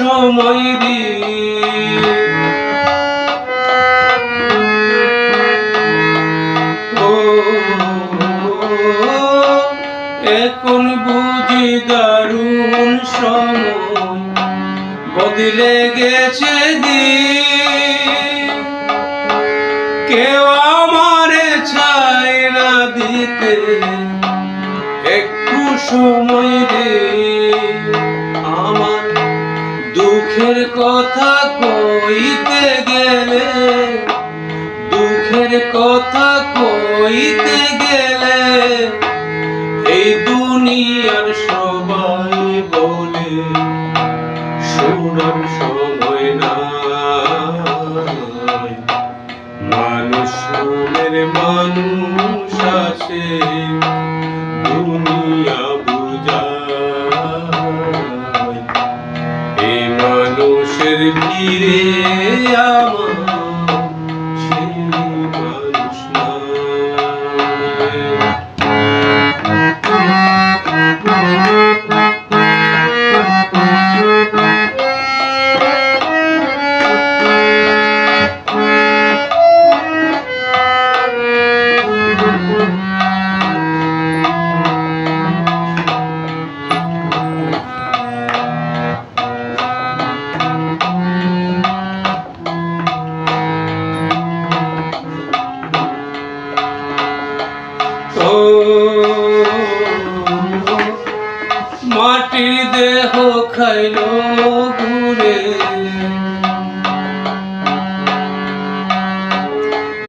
সময় দিয়ে এখন বুঝি দারুণ সময় বদলে গেছে দিন কেউ আমারে চায় না দিতে একটু সময় দে আমার দুঃখের কথা কইতে গেলে দুঃখের কথা কইতে গেলে এই দুনিয়ার সবাই বলে শোনার সময় নাই মানুষ মনের মানুষ আসে দুনিয়া বুঝায় এই মানুষের ভিড়ে আমার সেই মানুষ নাই। মাটির দেহ খাইলো